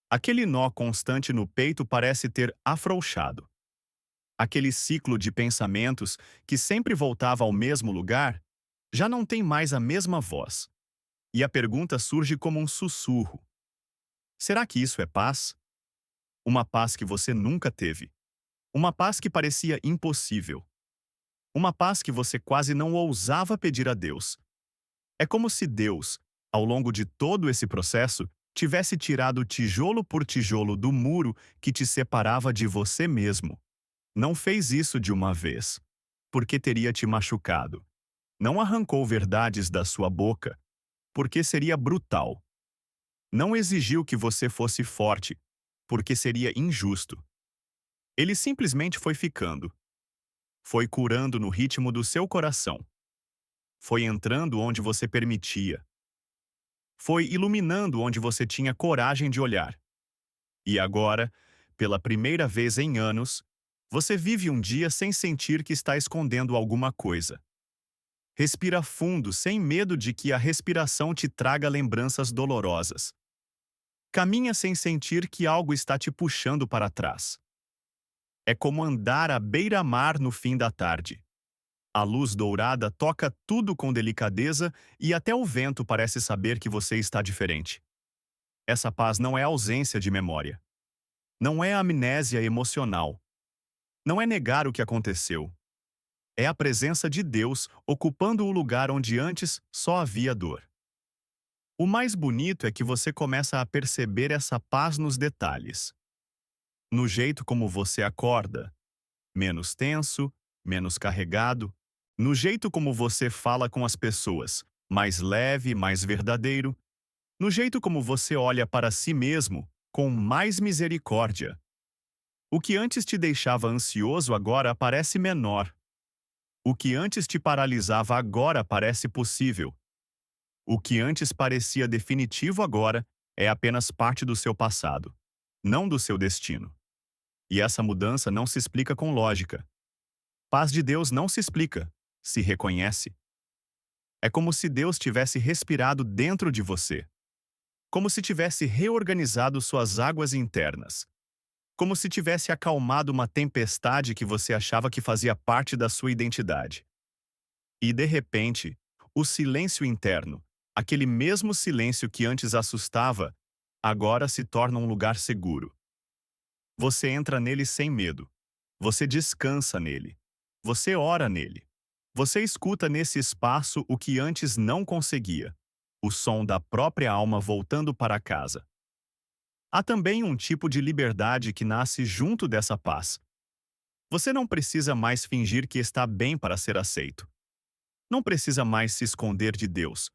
Aquele nó constante no peito parece ter afrouxado. Aquele ciclo de pensamentos que sempre voltava ao mesmo lugar já não tem mais a mesma voz. E a pergunta surge como um sussurro: será que isso é paz? Uma paz que você nunca teve. Uma paz que parecia impossível. Uma paz que você quase não ousava pedir a Deus. É como se Deus, ao longo de todo esse processo, tivesse tirado tijolo por tijolo do muro que te separava de você mesmo. Não fez isso de uma vez, porque teria te machucado. Não arrancou verdades da sua boca, porque seria brutal. Não exigiu que você fosse forte, porque seria injusto. Ele simplesmente foi ficando. Foi curando no ritmo do seu coração. Foi entrando onde você permitia. Foi iluminando onde você tinha coragem de olhar. E agora, pela primeira vez em anos, você vive um dia sem sentir que está escondendo alguma coisa. Respira fundo, sem medo de que a respiração te traga lembranças dolorosas. Caminha sem sentir que algo está te puxando para trás. É como andar à beira-mar no fim da tarde. A luz dourada toca tudo com delicadeza e até o vento parece saber que você está diferente. Essa paz não é ausência de memória. Não é amnésia emocional. Não é negar o que aconteceu. É a presença de Deus ocupando o lugar onde antes só havia dor. O mais bonito é que você começa a perceber essa paz nos detalhes. No jeito como você acorda, menos tenso, menos carregado. No jeito como você fala com as pessoas, mais leve, mais verdadeiro. No jeito como você olha para si mesmo, com mais misericórdia. O que antes te deixava ansioso agora parece menor. O que antes te paralisava agora parece possível. O que antes parecia definitivo agora é apenas parte do seu passado, não do seu destino. E essa mudança não se explica com lógica. Paz de Deus não se explica, se reconhece. É como se Deus tivesse respirado dentro de você. Como se tivesse reorganizado suas águas internas. Como se tivesse acalmado uma tempestade que você achava que fazia parte da sua identidade. E, de repente, o silêncio interno, aquele mesmo silêncio que antes assustava, agora se torna um lugar seguro. Você entra nele sem medo. Você descansa nele. Você ora nele. Você escuta nesse espaço o que antes não conseguia. O som da própria alma voltando para casa. Há também um tipo de liberdade que nasce junto dessa paz. Você não precisa mais fingir que está bem para ser aceito. Não precisa mais se esconder de Deus.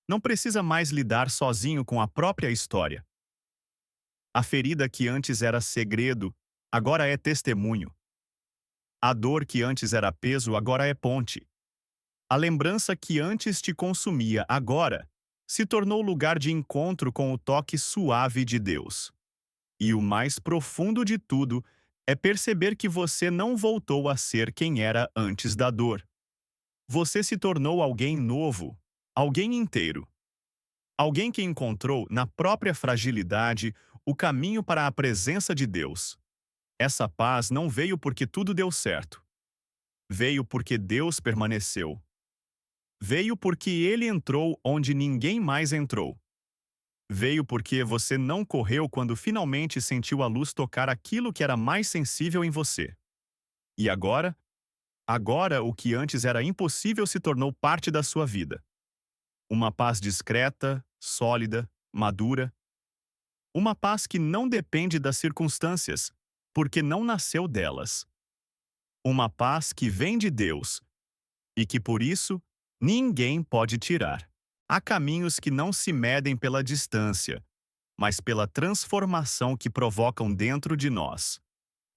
Não precisa mais lidar sozinho com a própria história. A ferida que antes era segredo, agora é testemunho. A dor que antes era peso, agora é ponte. A lembrança que antes te consumia, agora, se tornou lugar de encontro com o toque suave de Deus. E o mais profundo de tudo é perceber que você não voltou a ser quem era antes da dor. Você se tornou alguém novo, alguém inteiro. Alguém que encontrou, na própria fragilidade, o caminho para a presença de Deus. Essa paz não veio porque tudo deu certo. Veio porque Deus permaneceu. Veio porque Ele entrou onde ninguém mais entrou. Veio porque você não correu quando finalmente sentiu a luz tocar aquilo que era mais sensível em você. E agora? Agora o que antes era impossível se tornou parte da sua vida. Uma paz discreta, sólida, madura. Uma paz que não depende das circunstâncias, porque não nasceu delas. Uma paz que vem de Deus e que, por isso, ninguém pode tirar. Há caminhos que não se medem pela distância, mas pela transformação que provocam dentro de nós.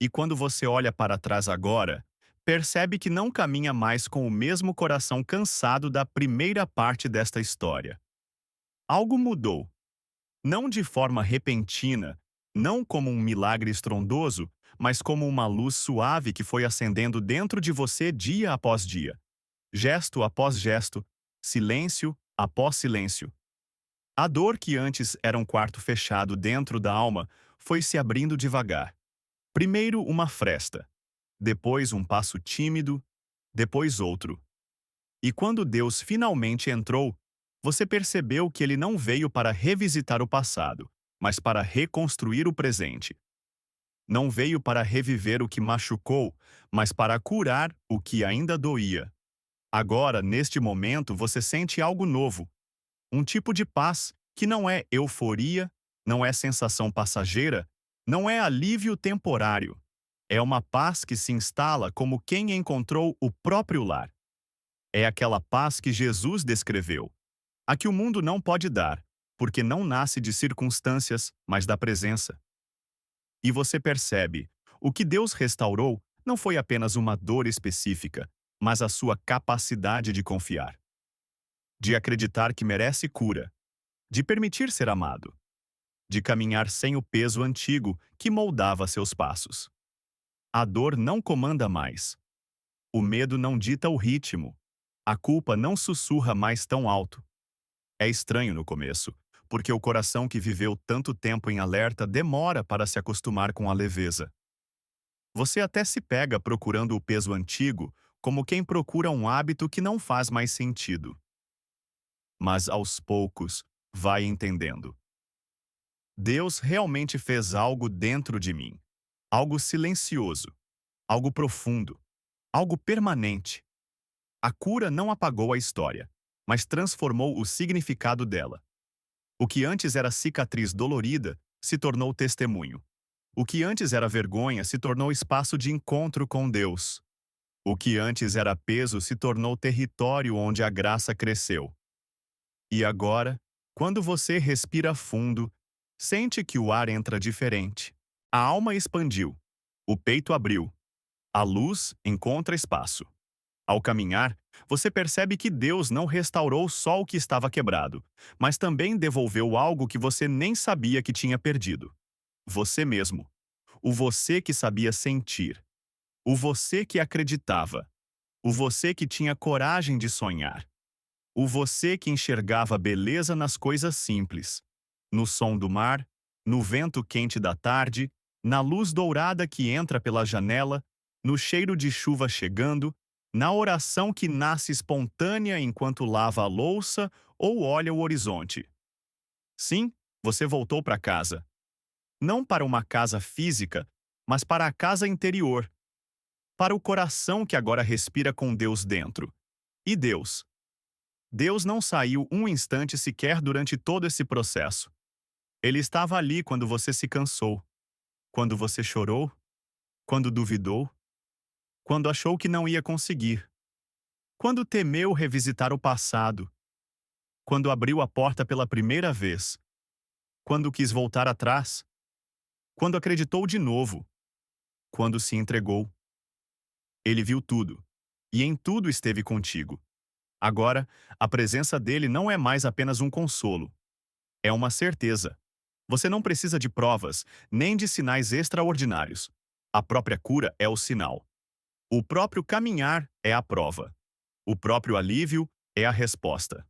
E quando você olha para trás agora, percebe que não caminha mais com o mesmo coração cansado da primeira parte desta história. Algo mudou. Não de forma repentina, não como um milagre estrondoso, mas como uma luz suave que foi acendendo dentro de você dia após dia. Gesto após gesto, silêncio após silêncio. A dor que antes era um quarto fechado dentro da alma foi se abrindo devagar. Primeiro uma fresta, depois um passo tímido, depois outro. E quando Deus finalmente entrou, você percebeu que ele não veio para revisitar o passado, mas para reconstruir o presente. Não veio para reviver o que machucou, mas para curar o que ainda doía. Agora, neste momento, você sente algo novo, um tipo de paz que não é euforia, não é sensação passageira, não é alívio temporário. É uma paz que se instala como quem encontrou o próprio lar. É aquela paz que Jesus descreveu, a que o mundo não pode dar, porque não nasce de circunstâncias, mas da presença. E você percebe, o que Deus restaurou não foi apenas uma dor específica, mas a sua capacidade de confiar, de acreditar que merece cura, de permitir ser amado, de caminhar sem o peso antigo que moldava seus passos. A dor não comanda mais. O medo não dita o ritmo. A culpa não sussurra mais tão alto. É estranho no começo, porque o coração que viveu tanto tempo em alerta demora para se acostumar com a leveza. Você até se pega procurando o peso antigo, como quem procura um hábito que não faz mais sentido. Mas aos poucos, vai entendendo. Deus realmente fez algo dentro de mim. Algo silencioso, algo profundo, algo permanente. A cura não apagou a história, mas transformou o significado dela. O que antes era cicatriz dolorida se tornou testemunho. O que antes era vergonha se tornou espaço de encontro com Deus. O que antes era peso se tornou território onde a graça cresceu. E agora, quando você respira fundo, sente que o ar entra diferente. A alma expandiu. O peito abriu. A luz encontra espaço. Ao caminhar, você percebe que Deus não restaurou só o que estava quebrado, mas também devolveu algo que você nem sabia que tinha perdido. Você mesmo. O você que sabia sentir. O você que acreditava. O você que tinha coragem de sonhar. O você que enxergava beleza nas coisas simples. No som do mar, no vento quente da tarde, na luz dourada que entra pela janela, no cheiro de chuva chegando, na oração que nasce espontânea enquanto lava a louça ou olha o horizonte. Sim, você voltou para casa. Não para uma casa física, mas para a casa interior. Para o coração que agora respira com Deus dentro. E Deus? Deus não saiu um instante sequer durante todo esse processo. Ele estava ali quando você se cansou, quando você chorou, quando duvidou, quando achou que não ia conseguir, quando temeu revisitar o passado, quando abriu a porta pela primeira vez, quando quis voltar atrás, quando acreditou de novo, quando se entregou. Ele viu tudo, e em tudo esteve contigo. Agora, a presença dele não é mais apenas um consolo, é uma certeza. Você não precisa de provas, nem de sinais extraordinários. A própria cura é o sinal. O próprio caminhar é a prova. O próprio alívio é a resposta.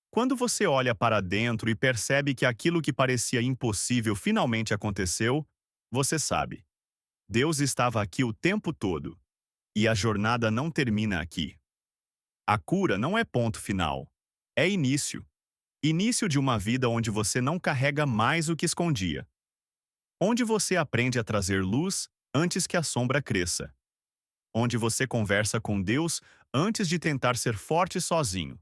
Quando você olha para dentro e percebe que aquilo que parecia impossível finalmente aconteceu, você sabe. Deus estava aqui o tempo todo. E a jornada não termina aqui. A cura não é ponto final. É início. Início de uma vida onde você não carrega mais o que escondia. Onde você aprende a trazer luz antes que a sombra cresça. Onde você conversa com Deus antes de tentar ser forte sozinho.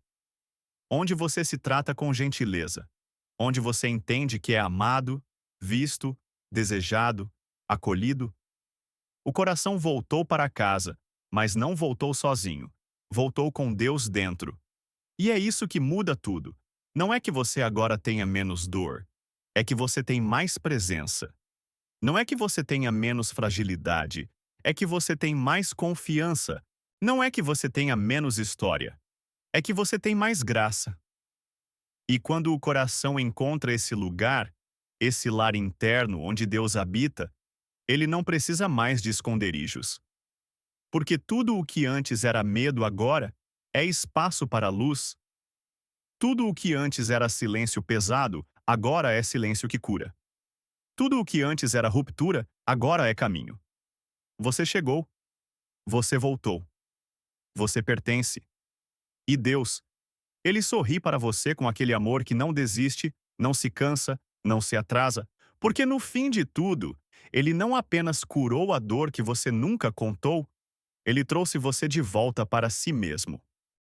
Onde você se trata com gentileza. Onde você entende que é amado, visto, desejado, acolhido. O coração voltou para casa, mas não voltou sozinho. Voltou com Deus dentro. E é isso que muda tudo. Não é que você agora tenha menos dor. É que você tem mais presença. Não é que você tenha menos fragilidade. É que você tem mais confiança. Não é que você tenha menos história. É que você tem mais graça. E quando o coração encontra esse lugar, esse lar interno onde Deus habita, ele não precisa mais de esconderijos. Porque tudo o que antes era medo agora é espaço para a luz. Tudo o que antes era silêncio pesado, agora é silêncio que cura. Tudo o que antes era ruptura, agora é caminho. Você chegou. Você voltou. Você pertence. E Deus, Ele sorri para você com aquele amor que não desiste, não se cansa, não se atrasa, porque no fim de tudo, Ele não apenas curou a dor que você nunca contou, ele trouxe você de volta para si mesmo.